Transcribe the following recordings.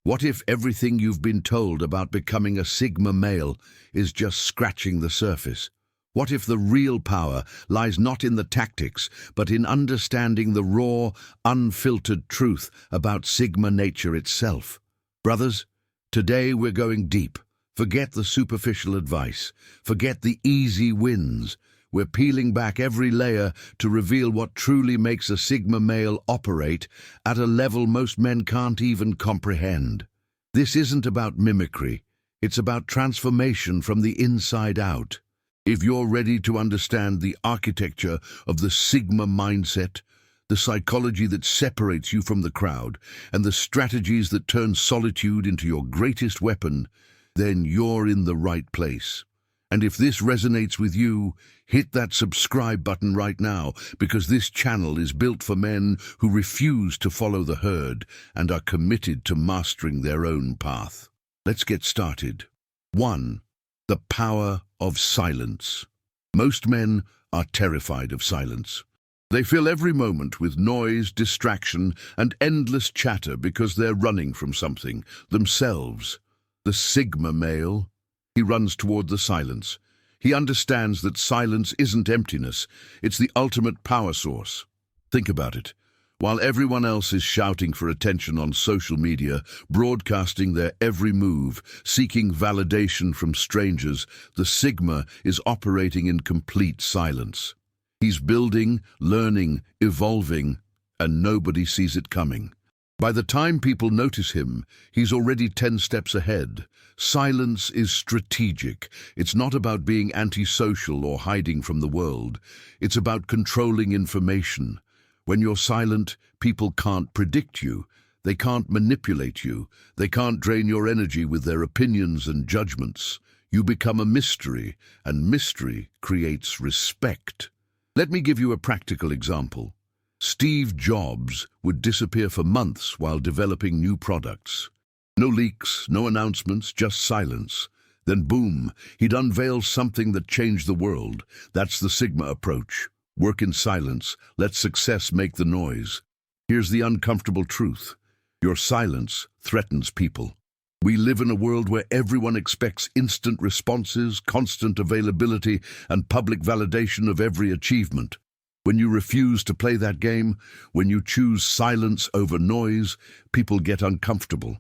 What if everything you've been told about becoming a Sigma male is just scratching the surface? What if the real power lies not in the tactics, but in understanding the raw, unfiltered truth about Sigma nature itself? Brothers, today we're going deep. Forget the superficial advice. Forget the easy wins. We're peeling back every layer to reveal what truly makes a Sigma male operate at a level most men can't even comprehend. This isn't about mimicry. It's about transformation from the inside out. If you're ready to understand the architecture of the Sigma mindset, the psychology that separates you from the crowd, and the strategies that turn solitude into your greatest weapon, then you're in the right place. And if this resonates with you, hit that subscribe button right now, because this channel is built for men who refuse to follow the herd and are committed to mastering their own path. Let's get started. 1. The power of silence. Most men are terrified of silence. They fill every moment with noise, distraction, and endless chatter because they're running from something, themselves. The Sigma male, he runs toward the silence. He understands that silence isn't emptiness, it's the ultimate power source. Think about it. While everyone else is shouting for attention on social media, broadcasting their every move, seeking validation from strangers, the Sigma is operating in complete silence. He's building, learning, evolving, and nobody sees it coming. By the time people notice him, he's already 10 steps ahead. Silence is strategic. It's not about being antisocial or hiding from the world. It's about controlling information. When you're silent, people can't predict you. They can't manipulate you. They can't drain your energy with their opinions and judgments. You become a mystery, and mystery creates respect. Let me give you a practical example. Steve Jobs would disappear for months while developing new products. No leaks, no announcements, just silence. Then boom, he'd unveil something that changed the world. That's the Sigma approach. Work in silence, let success make the noise. Here's the uncomfortable truth. Your silence threatens people. We live in a world where everyone expects instant responses, constant availability, and public validation of every achievement. When you refuse to play that game, when you choose silence over noise, people get uncomfortable.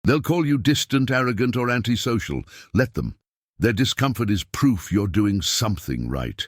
They'll call you distant, arrogant, or antisocial. Let them. Their discomfort is proof you're doing something right.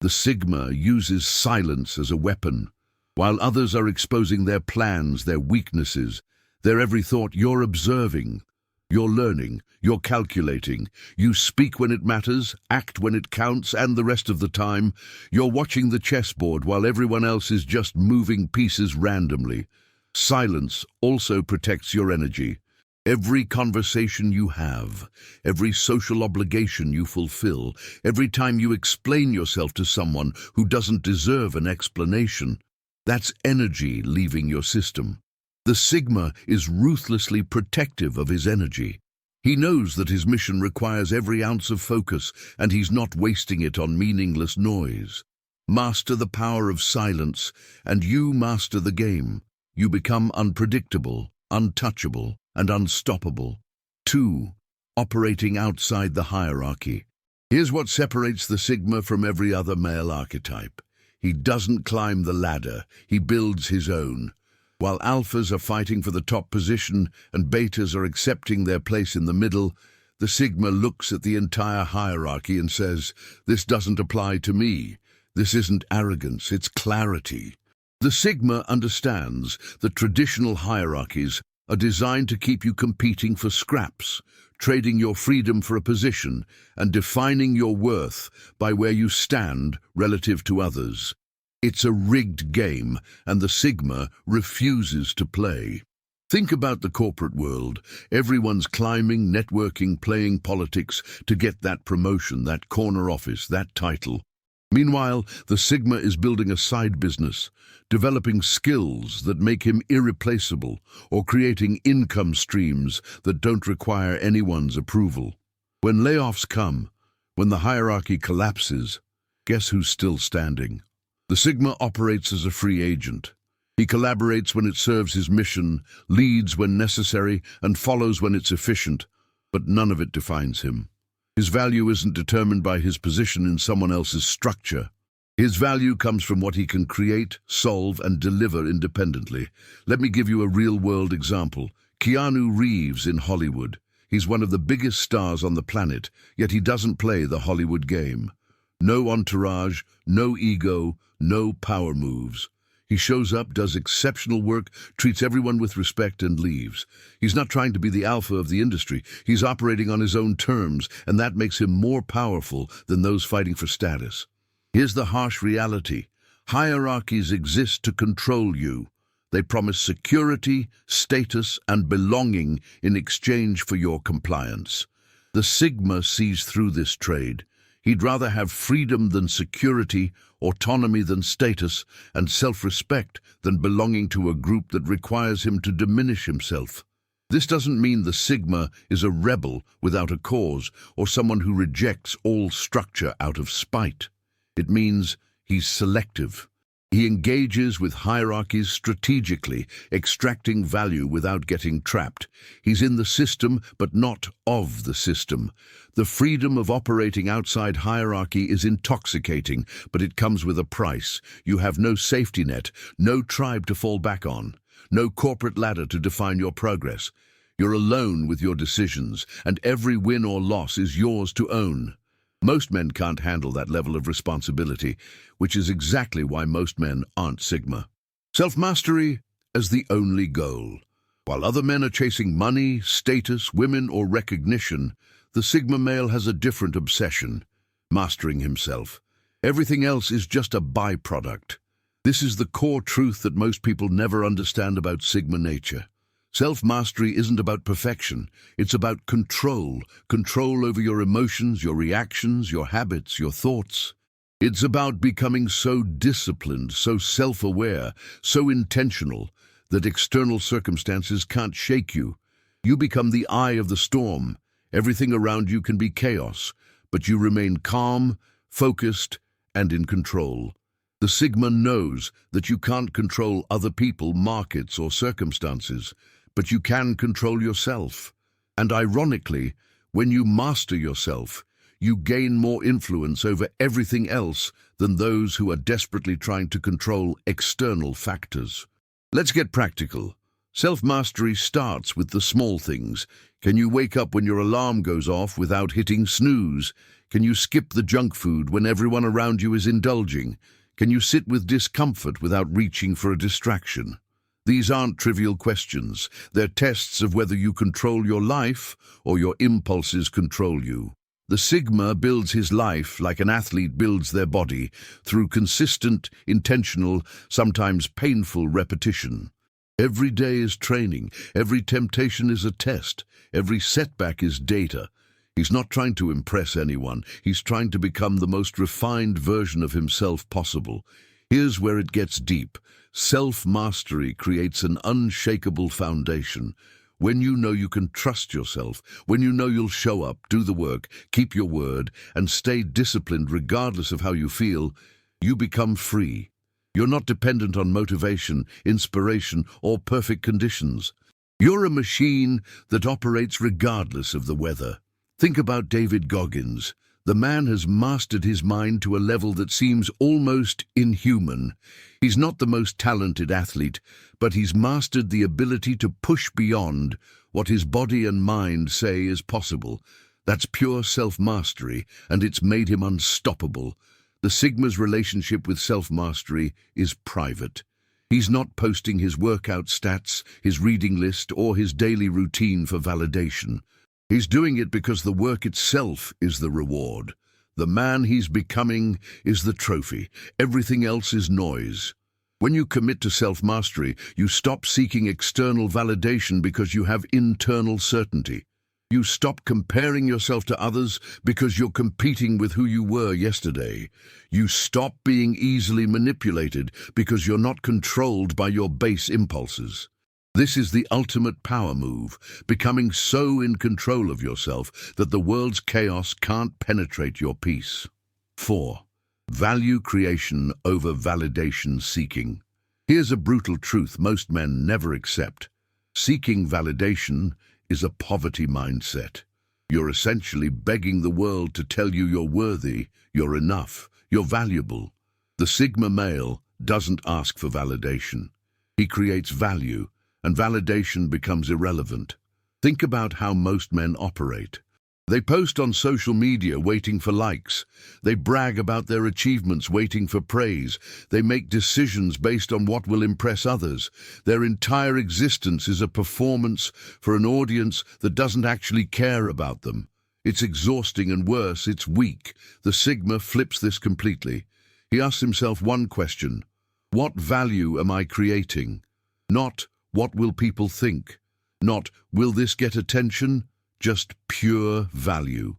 The Sigma uses silence as a weapon. While others are exposing their plans, their weaknesses, their every thought, you're observing. You're learning, you're calculating, you speak when it matters, act when it counts, and the rest of the time, you're watching the chessboard while everyone else is just moving pieces randomly. Silence also protects your energy. Every conversation you have, every social obligation you fulfill, every time you explain yourself to someone who doesn't deserve an explanation, that's energy leaving your system. The Sigma is ruthlessly protective of his energy. He knows that his mission requires every ounce of focus, and he's not wasting it on meaningless noise. Master the power of silence, and you master the game. You become unpredictable, untouchable, and unstoppable. 2. Operating outside the hierarchy. Here's what separates the Sigma from every other male archetype. He doesn't climb the ladder, he builds his own. While alphas are fighting for the top position and betas are accepting their place in the middle, the Sigma looks at the entire hierarchy and says, "This doesn't apply to me. This isn't arrogance, it's clarity." The Sigma understands that traditional hierarchies are designed to keep you competing for scraps, trading your freedom for a position, and defining your worth by where you stand relative to others. It's a rigged game, and the Sigma refuses to play. Think about the corporate world. Everyone's climbing, networking, playing politics to get that promotion, that corner office, that title. Meanwhile, the Sigma is building a side business, developing skills that make him irreplaceable, or creating income streams that don't require anyone's approval. When layoffs come, when the hierarchy collapses, guess who's still standing? The Sigma operates as a free agent. He collaborates when it serves his mission, leads when necessary, and follows when it's efficient, but none of it defines him. His value isn't determined by his position in someone else's structure. His value comes from what he can create, solve, and deliver independently. Let me give you a real-world example. Keanu Reeves in Hollywood. He's one of the biggest stars on the planet, yet he doesn't play the Hollywood game. No entourage, no ego, no power moves. He shows up, does exceptional work, treats everyone with respect, and leaves. He's not trying to be the alpha of the industry. He's operating on his own terms, and that makes him more powerful than those fighting for status. Here's the harsh reality. Hierarchies exist to control you. They promise security, status, and belonging in exchange for your compliance. The Sigma sees through this trade. He'd rather have freedom than security, autonomy than status, and self-respect than belonging to a group that requires him to diminish himself. This doesn't mean the Sigma is a rebel without a cause or someone who rejects all structure out of spite. It means he's selective. He engages with hierarchies strategically, extracting value without getting trapped. He's in the system, but not of the system. The freedom of operating outside hierarchy is intoxicating, but it comes with a price. You have no safety net, no tribe to fall back on, no corporate ladder to define your progress. You're alone with your decisions, and every win or loss is yours to own. Most men can't handle that level of responsibility, which is exactly why most men aren't Sigma. Self-mastery as the only goal. While other men are chasing money, status, women, or recognition, the Sigma male has a different obsession: mastering himself. Everything else is just a byproduct. This is the core truth that most people never understand about Sigma nature. Self-mastery isn't about perfection. It's about control. Control over your emotions, your reactions, your habits, your thoughts. It's about becoming so disciplined, so self-aware, so intentional that external circumstances can't shake you. You become the eye of the storm. Everything around you can be chaos, but you remain calm, focused, and in control. The Sigma knows that you can't control other people, markets, or circumstances, but you can control yourself. And ironically, when you master yourself, you gain more influence over everything else than those who are desperately trying to control external factors. Let's get practical. Self-mastery starts with the small things. Can you wake up when your alarm goes off without hitting snooze? Can you skip the junk food when everyone around you is indulging? Can you sit with discomfort without reaching for a distraction? These aren't trivial questions. They're tests of whether you control your life or your impulses control you. The Sigma builds his life like an athlete builds their body, through consistent, intentional, sometimes painful repetition. Every day is training, every temptation is a test, every setback is data. He's not trying to impress anyone, he's trying to become the most refined version of himself possible. Here's where it gets deep. Self-mastery creates an unshakable foundation. When you know you can trust yourself, when you know you'll show up, do the work, keep your word, and stay disciplined regardless of how you feel, you become free. You're not dependent on motivation, inspiration, or perfect conditions. You're a machine that operates regardless of the weather. Think about David Goggins. The man has mastered his mind to a level that seems almost inhuman. He's not the most talented athlete, but he's mastered the ability to push beyond what his body and mind say is possible. That's pure self-mastery, and it's made him unstoppable. The Sigma's relationship with self-mastery is private. He's not posting his workout stats, his reading list, or his daily routine for validation. He's doing it because the work itself is the reward. The man he's becoming is the trophy. Everything else is noise. When you commit to self-mastery, you stop seeking external validation because you have internal certainty. You stop comparing yourself to others because you're competing with who you were yesterday. You stop being easily manipulated because you're not controlled by your base impulses. This is the ultimate power move, becoming so in control of yourself that the world's chaos can't penetrate your peace. 4. Value creation over validation seeking. Here's a brutal truth most men never accept. Seeking validation is a poverty mindset. You're essentially begging the world to tell you you're worthy, you're enough, you're valuable. The Sigma male doesn't ask for validation. He creates value, and validation becomes irrelevant. Think about how most men operate. They post on social media waiting for likes. They brag about their achievements waiting for praise. They make decisions based on what will impress others. Their entire existence is a performance for an audience that doesn't actually care about them. It's exhausting, and worse, it's weak. The Sigma flips this completely. He asks himself one question: what value am I creating? Not, what will people think? Not, will this get attention? Just pure value.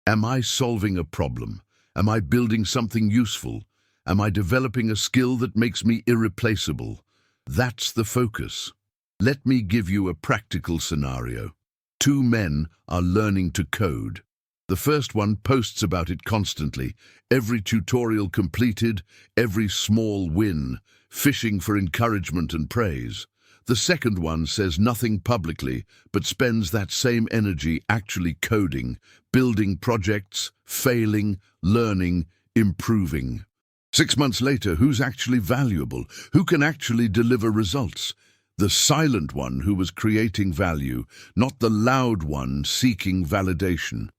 Am I solving a problem? Am I building something useful? Am I developing a skill that makes me irreplaceable? That's the focus. Let me give you a practical scenario. Two men are learning to code. The first one posts about it constantly, every tutorial completed, every small win, fishing for encouragement and praise. The second one says nothing publicly, but spends that same energy actually coding, building projects, failing, learning, improving. 6 months later, who's actually valuable? Who can actually deliver results? The silent one who was creating value, not the loud one seeking validation.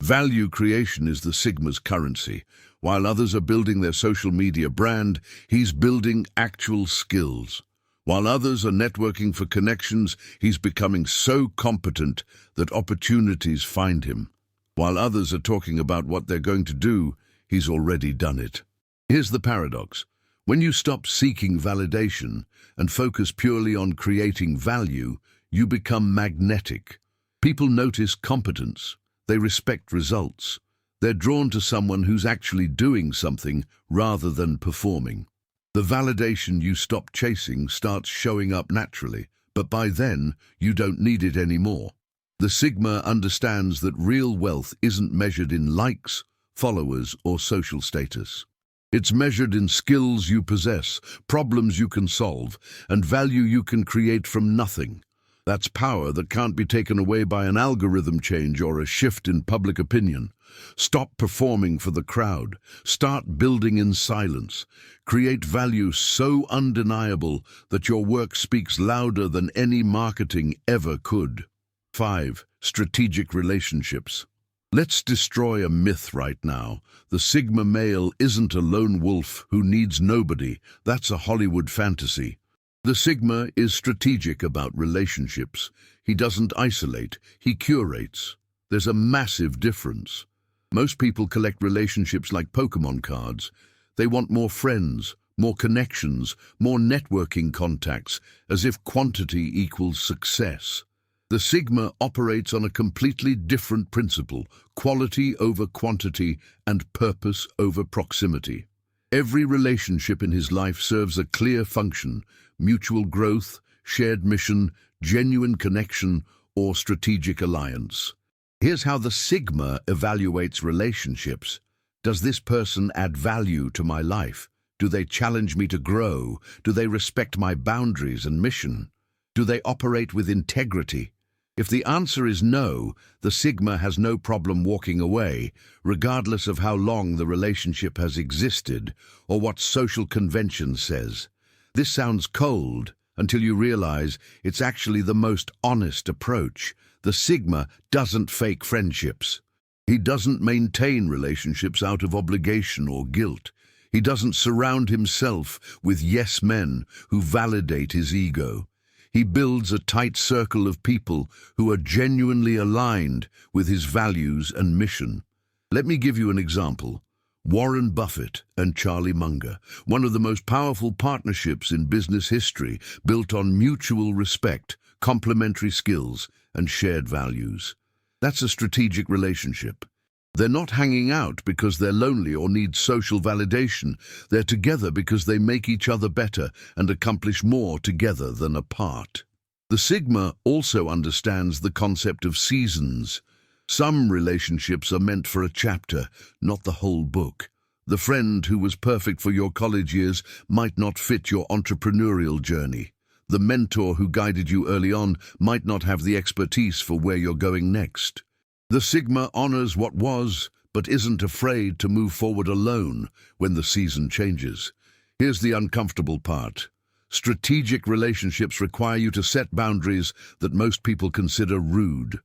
Value creation is the Sigma's currency. While others are building their social media brand, he's building actual skills. While others are networking for connections, he's becoming so competent that opportunities find him. While others are talking about what they're going to do, he's already done it. Here's the paradox. When you stop seeking validation and focus purely on creating value, you become magnetic. People notice competence. They respect results. They're drawn to someone who's actually doing something rather than performing. The validation you stop chasing starts showing up naturally, but by then, you don't need it anymore. The Sigma understands that real wealth isn't measured in likes, followers, or social status. It's measured in skills you possess, problems you can solve, and value you can create from nothing. That's power that can't be taken away by an algorithm change or a shift in public opinion. Stop performing for the crowd. Start building in silence. Create value so undeniable that your work speaks louder than any marketing ever could. 5. Strategic relationships. Let's destroy a myth right now. The Sigma male isn't a lone wolf who needs nobody. That's a Hollywood fantasy. The Sigma is strategic about relationships. He doesn't isolate, he curates. There's a massive difference. Most people collect relationships like Pokemon cards. They want more friends, more connections, more networking contacts, as if quantity equals success. The Sigma operates on a completely different principle: quality over quantity and purpose over proximity. Every relationship in his life serves a clear function: mutual growth, shared mission, genuine connection, or strategic alliance. Here's how the Sigma evaluates relationships. Does this person add value to my life? Do they challenge me to grow? Do they respect my boundaries and mission? Do they operate with integrity? If the answer is no, the Sigma has no problem walking away, regardless of how long the relationship has existed or what social convention says. This sounds cold until you realize it's actually the most honest approach. The Sigma doesn't fake friendships. He doesn't maintain relationships out of obligation or guilt. He doesn't surround himself with yes men who validate his ego. He builds a tight circle of people who are genuinely aligned with his values and mission. Let me give you an example. Warren Buffett and Charlie Munger, one of the most powerful partnerships in business history, built on mutual respect, complementary skills, and shared values. That's a strategic relationship. They're not hanging out because they're lonely or need social validation. They're together because they make each other better and accomplish more together than apart. The Sigma also understands the concept of seasons. Some relationships are meant for a chapter, not the whole book. The friend who was perfect for your college years might not fit your entrepreneurial journey. The mentor who guided you early on might not have the expertise for where you're going next. The Sigma honors what was, but isn't afraid to move forward alone when the season changes. Here's the uncomfortable part. Strategic relationships require you to set boundaries that most people consider rude.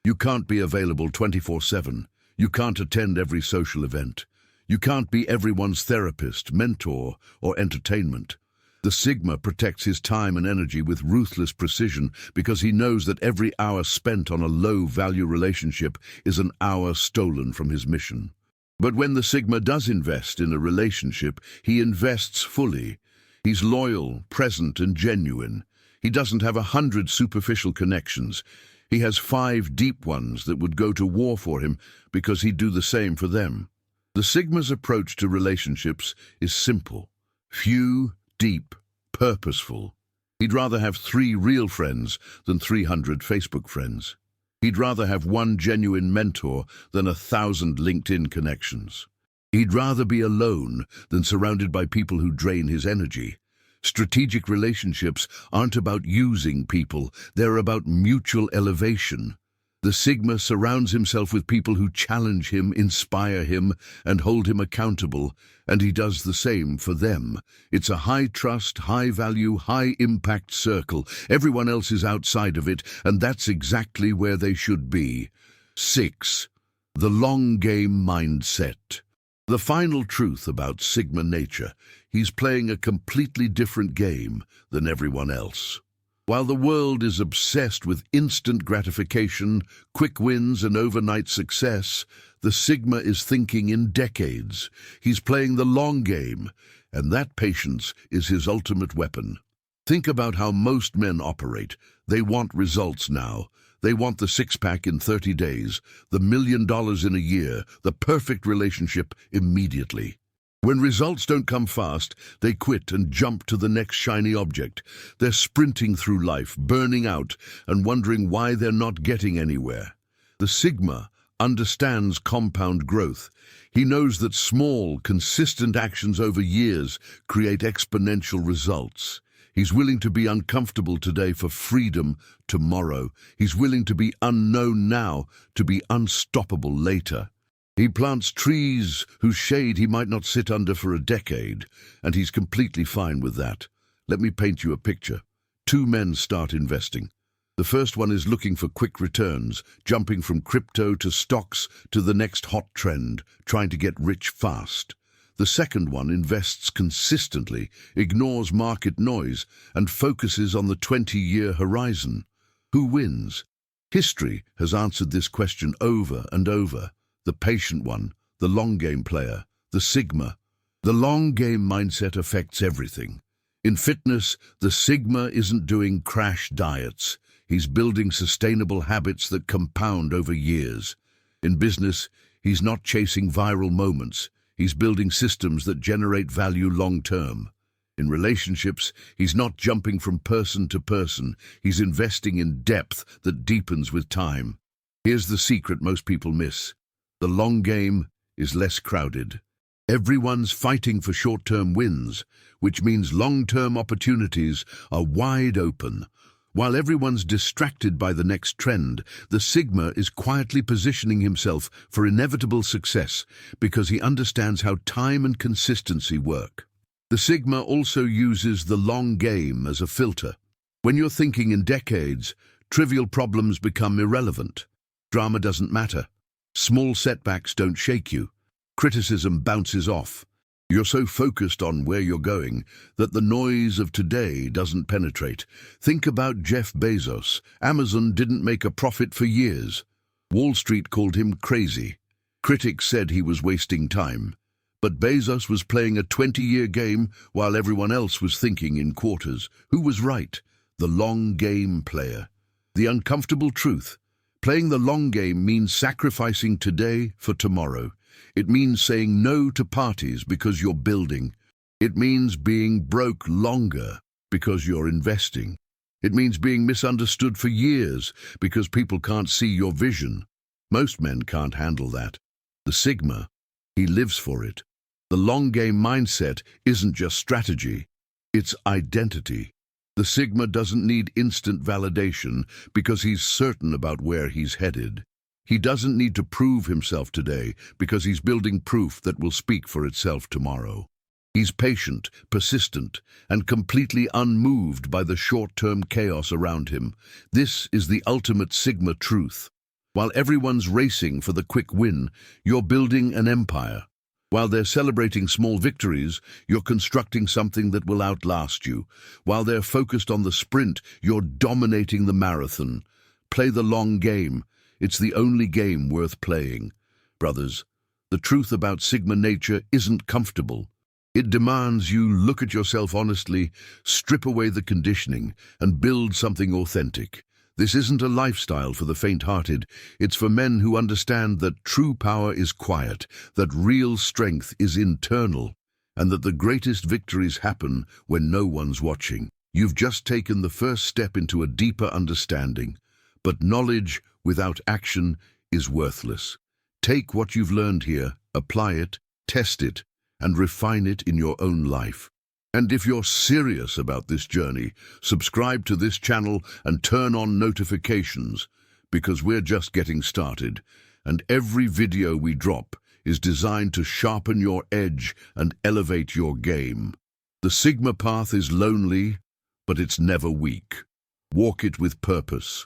You can't be available 24/7. You can't attend every social event. You can't be everyone's therapist, mentor, or entertainment. The Sigma protects his time and energy with ruthless precision because he knows that every hour spent on a low-value relationship is an hour stolen from his mission. But when the Sigma does invest in a relationship, he invests fully. He's loyal, present, and genuine. He doesn't have 100 superficial connections. He has 5 deep ones that would go to war for him because he'd do the same for them. The Sigma's approach to relationships is simple. Few, deep, purposeful. He'd rather have 3 real friends than 300 Facebook friends. He'd rather have 1 genuine mentor than 1,000 LinkedIn connections. He'd rather be alone than surrounded by people who drain his energy. Strategic relationships aren't about using people, they're about mutual elevation. The Sigma surrounds himself with people who challenge him, inspire him, and hold him accountable, and he does the same for them. It's a high-trust, high-value, high-impact circle. Everyone else is outside of it, and that's exactly where they should be. 6. The long game mindset. The final truth about Sigma nature: he's playing a completely different game than everyone else. While the world is obsessed with instant gratification, quick wins, and overnight success, the Sigma is thinking in decades. He's playing the long game, and that patience is his ultimate weapon. Think about how most men operate. They want results now. They want the six-pack in 30 days, the $1 million in a year, the perfect relationship immediately. When results don't come fast, they quit and jump to the next shiny object. They're sprinting through life, burning out, and wondering why they're not getting anywhere. The Sigma understands compound growth. He knows that small, consistent actions over years create exponential results. He's willing to be uncomfortable today for freedom tomorrow. He's willing to be unknown now to be unstoppable later. He plants trees whose shade he might not sit under for a decade, and he's completely fine with that. Let me paint you a picture. 2 men start investing. The first one is looking for quick returns, jumping from crypto to stocks to the next hot trend, trying to get rich fast. The second one invests consistently, ignores market noise, and focuses on the 20-year horizon. Who wins? History has answered this question over and over. The patient one, the long game player, the Sigma. The long game mindset affects everything. In fitness, the Sigma isn't doing crash diets. He's building sustainable habits that compound over years. In business, he's not chasing viral moments. He's building systems that generate value long-term. In relationships, he's not jumping from person to person. He's investing in depth that deepens with time. Here's the secret most people miss. The long game is less crowded. Everyone's fighting for short-term wins, which means long-term opportunities are wide open. While everyone's distracted by the next trend, the Sigma is quietly positioning himself for inevitable success because he understands how time and consistency work. The Sigma also uses the long game as a filter. When you're thinking in decades, trivial problems become irrelevant. Drama doesn't matter. Small setbacks don't shake you. Criticism bounces off. You're so focused on where you're going that the noise of today doesn't penetrate. Think about Jeff Bezos. Amazon didn't make a profit for years. Wall Street called him crazy. Critics said he was wasting time. But Bezos was playing a 20-year game while everyone else was thinking in quarters. Who was right? The long game player. The uncomfortable truth. Playing the long game means sacrificing today for tomorrow. It means saying no to parties because you're building. It means being broke longer because you're investing. It means being misunderstood for years because people can't see your vision. Most men can't handle that. The Sigma, he lives for it. The long game mindset isn't just strategy, it's identity. The Sigma doesn't need instant validation because he's certain about where he's headed. He doesn't need to prove himself today because he's building proof that will speak for itself tomorrow. He's patient, persistent, and completely unmoved by the short-term chaos around him. This is the ultimate Sigma truth. While everyone's racing for the quick win, you're building an empire. While they're celebrating small victories, you're constructing something that will outlast you. While they're focused on the sprint, you're dominating the marathon. Play the long game. It's the only game worth playing. Brothers, the truth about Sigma nature isn't comfortable. It demands you look at yourself honestly, strip away the conditioning, and build something authentic. This isn't a lifestyle for the faint-hearted. It's for men who understand that true power is quiet, that real strength is internal, and that the greatest victories happen when no one's watching. You've just taken the first step into a deeper understanding, but knowledge without action is worthless. Take what you've learned here, apply it, test it, and refine it in your own life. And if you're serious about this journey, subscribe to this channel and turn on notifications, because we're just getting started, and every video we drop is designed to sharpen your edge and elevate your game. The Sigma path is lonely, but it's never weak. Walk it with purpose.